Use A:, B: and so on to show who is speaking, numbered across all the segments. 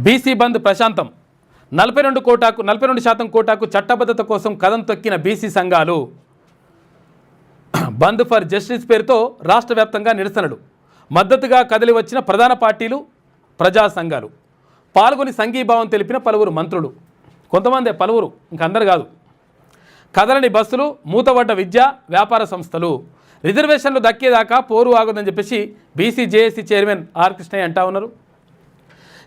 A: BC బంద్ ప్రశాంతం 42% కోటాకు చట్టబద్ధత కోసం కదం తొక్కిన బీసీ సంఘాలు. బంద్ ఫర్ జస్టిస్ పేరుతో రాష్ట్ర వ్యాప్తంగా నిరసనలు. మద్దతుగా కదిలి వచ్చిన ప్రధాన పార్టీలు, ప్రజా సంఘాలు. పాల్గొని సంఘీభావం తెలిపిన పలువురు మంత్రులు. కొంతమంది పలువురు, ఇంకందరు కాదు. కదలని బస్సులు, మూతబడ్డ విద్యా వ్యాపార సంస్థలు. రిజర్వేషన్లు దక్కేదాకా పోరు ఆగదని చెప్పేసి BC JAC chairman R Krishnaiah అంటా ఉన్నారు.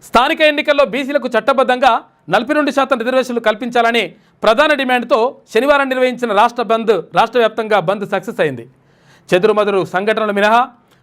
A: స్థానిక ఎన్నికల్లో బీసీలకు చట్టబద్ధంగా 42% రిజర్వేషన్లు కల్పించాలని ప్రధాన డిమాండ్తో శనివారం నిర్వహించిన రాష్ట్ర వ్యాప్తంగా బంద్ సక్సెస్ అయింది. చెదురుమదురు సంఘటనలు మినహా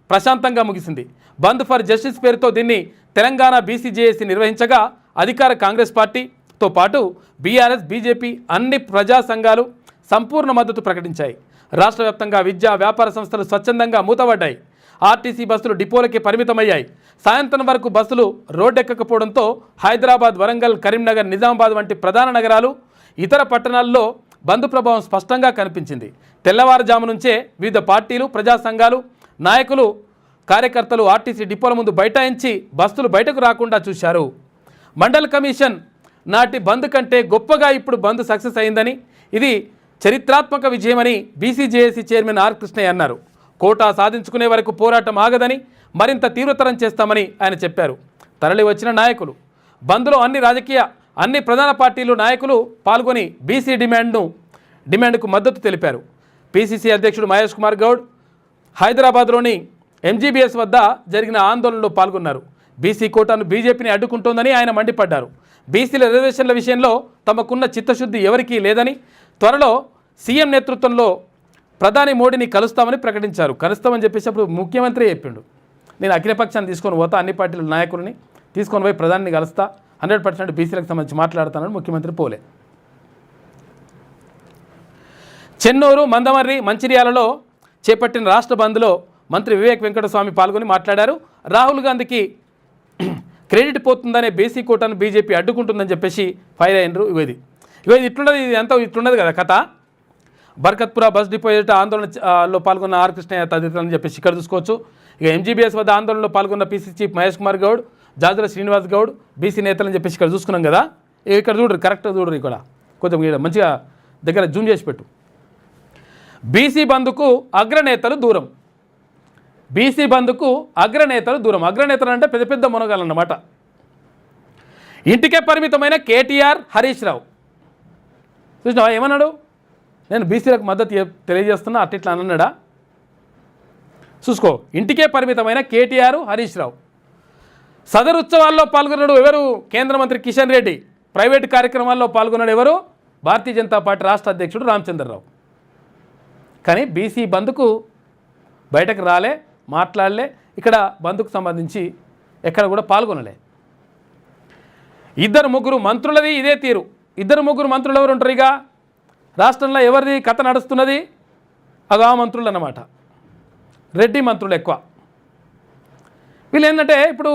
A: ప్రశాంతంగా ముగిసింది. బంద్ ఫర్ జస్టిస్ పేరుతో దీన్ని తెలంగాణ బీసీ జేఏసీ నిర్వహించగా అధికార కాంగ్రెస్ పార్టీతో పాటు బీఆర్ఎస్, బీజేపీ అన్ని ప్రజా సంఘాలు సంపూర్ణ మద్దతు ప్రకటించాయి. రాష్ట్ర వ్యాప్తంగా విద్యా వ్యాపార సంస్థలు స్వచ్ఛందంగా మూతబడ్డాయి. ఆర్టీసీ బస్సులు డిపోలకి పరిమితమయ్యాయి. సాయంత్రం వరకు బస్సులు రోడ్డెక్కకపోవడంతో హైదరాబాద్, వరంగల్, కరీంనగర్, నిజామాబాద్ వంటి ప్రధాన నగరాలు, ఇతర పట్టణాల్లో బంద్ ప్రభావం స్పష్టంగా కనిపించింది. తెల్లవారుజాము నుంచే వివిధ పార్టీలు, ప్రజా సంఘాలు, నాయకులు, కార్యకర్తలు ఆర్టీసీ డిపోల ముందు బైఠాయించి బస్సులు బయటకు రాకుండా చూశారు. మండల్ కమిషన్ నాటి బంద్ కంటే గొప్పగా ఇప్పుడు బంద్ సక్సెస్ అయిందని, ఇది చరిత్రాత్మక విజయమని BC JAC chairman R Krishnaiah అన్నారు. కోటా సాధించుకునే వరకు పోరాటం ఆగదని, మరింత తీవ్రతరం చేస్తామని ఆయన చెప్పారు. తరలి వచ్చిన నాయకులు బంద్లో అన్ని ప్రధాన పార్టీలు నాయకులు పాల్గొని బీసీ డిమాండ్కు మద్దతు తెలిపారు. పీసీసీ అధ్యక్షుడు మహేష్ కుమార్ గౌడ్ హైదరాబాద్లోని ఎంజీబీఎస్ వద్ద జరిగిన ఆందోళనలో పాల్గొన్నారు. బీసీ కోటాను బీజేపీని అడ్డుకుంటోందని ఆయన మండిపడ్డారు. బీసీల రిజర్వేషన్ల విషయంలో తమకున్న చిత్తశుద్ధి ఎవరికీ లేదని, త్వరలో సీఎం నేతృత్వంలో ప్రధాని మోడీని కలుస్తామని ప్రకటించారు. కలుస్తామని చెప్పేసి అప్పుడు ముఖ్యమంత్రి చెప్పిండు, నేను అఖిలపక్షాన్ని తీసుకొని పోతా, అన్ని పార్టీల నాయకులని తీసుకొని పోయి ప్రధానిని కలుస్తా, 100% బీసీలకు సంబంధించి మాట్లాడతానని ముఖ్యమంత్రి పోలే. చెన్నూరు, మందమర్రి, మంచిర్యాలలో చేపట్టిన రాష్ట్ర బంద్లో మంత్రి వివేక్ వెంకటస్వామి పాల్గొని మాట్లాడారు. రాహుల్ గాంధీకి క్రెడిట్ పోతుందనే బీసీ కోటాను బీజేపీ అడ్డుకుంటుందని చెప్పేసి ఫైర్ అయినరు. ఇది ఇట్లున్నది, ఇది అంతా ఇట్లున్నది కదా కథ. బర్కత్పురా బస్ డిపో ఎదుట ఆందోళనలో పాల్గొన్న ఆర్ కృష్ణయ్య తదితరులని చెప్పేసి ఇక్కడ చూసుకోవచ్చు. ఇక ఎంజీబీఎస్ వద్ద ఆందోళనలో పాల్గొన్న PC chief Mahesh Kumar Goud, Jajula Srinivas Goud, BC నేతలని చెప్పేసి ఇక్కడ చూసుకున్నాం కదా. ఇక్కడ చూడరు, కరెక్ట్గా చూడరు, ఇక్కడ కొంచెం మంచిగా దగ్గర జూమ్ చేసి పెట్టు. బీసీ బంద్కు అగ్రనేతలు దూరం. బీసీ బంద్కు అగ్రనేతలు దూరం. అగ్రనేతలు అంటే పెద్ద పెద్ద మునగాలన్నమాట. ఇంటికే పరిమితమైన కేటీఆర్, హరీష్ రావు చూసినావా ఏమన్నాడు? నేను బీసీలకు మద్దతు తెలియజేస్తున్నా అట్లా అన్నాడా? చూసుకో, ఇంటికే పరిమితమైన కేటీఆర్, హరీష్ రావు. సదరు ఉత్సవాల్లో పాల్గొన్నాడు ఎవరు? కేంద్ర మంత్రి కిషన్ రెడ్డి. ప్రైవేటు కార్యక్రమాల్లో పాల్గొన్నాడు ఎవరు? భారతీయ జనతా పార్టీ రాష్ట్ర అధ్యక్షుడు రామచంద్రరావు. కానీ బీసీ బంద్కు బయటకు రాలే, మాట్లాడలే, ఇక్కడ బంద్కు సంబంధించి ఎక్కడ కూడా పాల్గొనలే. 2-3 మంత్రులది ఇదే తీరు. 2-3 మంత్రులు ఎవరు ఉంటారు? ఇక రాష్ట్రంలో ఎవరిది కథ నడుస్తున్నది? అగా మంత్రులు అన్నమాట. రెడ్డి మంత్రులు ఎక్కువ. వీళ్ళు ఏంటంటే ఇప్పుడు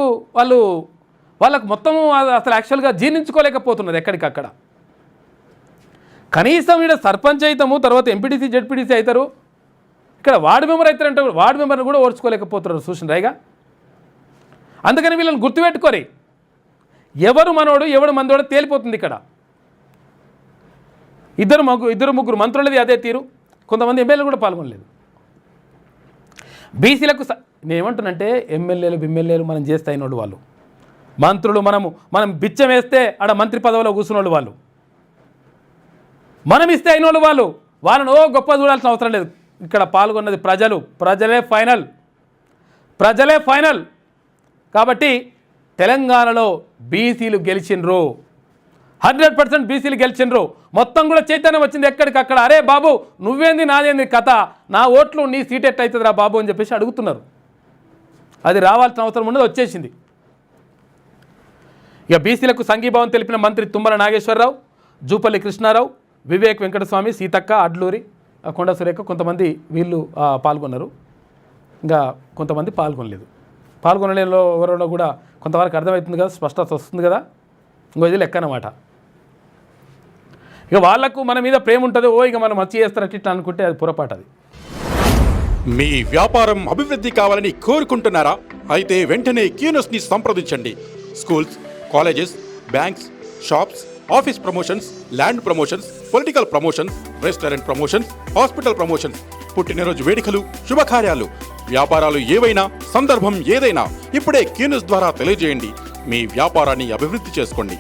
A: వాళ్ళకు మొత్తము అసలు యాక్చువల్గా జీర్ణించుకోలేకపోతున్నారు ఎక్కడికక్కడ. కనీసం ఇక్కడ సర్పంచ్ అవుతాము, తర్వాత ఎంపీటీసీ, జెడ్పీటీసీ అవుతారు, ఇక్కడ వార్డు మెంబర్ అవుతారంటే వార్డు మెంబర్ని కూడా ఓర్చుకోలేకపోతున్నారు. చూసినరాయిగా. అందుకని వీళ్ళని గుర్తుపెట్టుకోరి, ఎవరు మనోడు ఎవడు మందోడు తేలిపోతుంది ఇక్కడ. 2-3 మంత్రులది అదే తీరు. కొంతమంది ఎమ్మెల్యేలు కూడా పాల్గొనలేదు. బీసీలకు నేనేమంటున్నంటే ఎమ్మెల్యేలు మనం చేస్తే అయినోళ్ళు వాళ్ళు, మంత్రులు మనం బిచ్చం వేస్తే ఆడ మంత్రి పదవిలో కూర్చున్నోళ్ళు వాళ్ళు, మనం ఇస్తే అయినోళ్ళు వాళ్ళు, వాళ్ళను గొప్ప చూడాల్సిన అవసరం లేదు. ఇక్కడ పాల్గొన్నది ప్రజలే ఫైనల్. కాబట్టి తెలంగాణలో బీసీలు గెలిచినరు, 100% బీసీలు గెలిచినరు. మొత్తం కూడా చైతన్యం వచ్చింది ఎక్కడికక్కడ. అరే బాబు నువ్వేంది నాదేంది కథ, నా ఓట్లు నీ సీట్ ఎట్టవుతుందిరా బాబు అని చెప్పేసి అడుగుతున్నారు. అది రావాల్సిన అవసరం ఉన్నది, వచ్చేసింది. ఇక బీసీలకు సంఘీభావం తెలిపిన మంత్రి తుమ్మల నాగేశ్వరరావు, జూపల్లి కృష్ణారావు, వివేక్ వెంకటస్వామి, సీతక్క, అడ్లూరి, కొండ సురేఖ కొంతమంది వీళ్ళు పాల్గొన్నారు. ఇంకా కొంతమంది పాల్గొనలేదు. పాల్గొనలేలో ఎవరిలో కూడా కొంతవరకు అర్థమవుతుంది కదా, స్పష్టత వస్తుంది కదా. ఇంకో ఇది లెక్క అన్నమాట. ఇక వాళ్లకు మన మీద ప్రేమ ఉంటుంది, ఇక మనం మంచి చేస్తారని ఇట్లా అనుకుంటే అది పొరపాటు. అది
B: మీ వ్యాపారం అభివృద్ధి కావాలని కోరుకుంటున్నారా? అయితే వెంటనే క్యూనస్ని సంప్రదించండి. Schools, colleges, banks, shops, office promotions, land promotions, political promotions, restaurant promotions, hospital promotions, పుట్టినరోజు వేడుకలు, శుభకార్యాలు, వ్యాపారాలు ఏవైనా, సందర్భం ఏదైనా ఇప్పుడే క్యూన్యూస్ ద్వారా తెలియజేయండి. మీ వ్యాపారాన్ని అభివృద్ధి చేసుకోండి.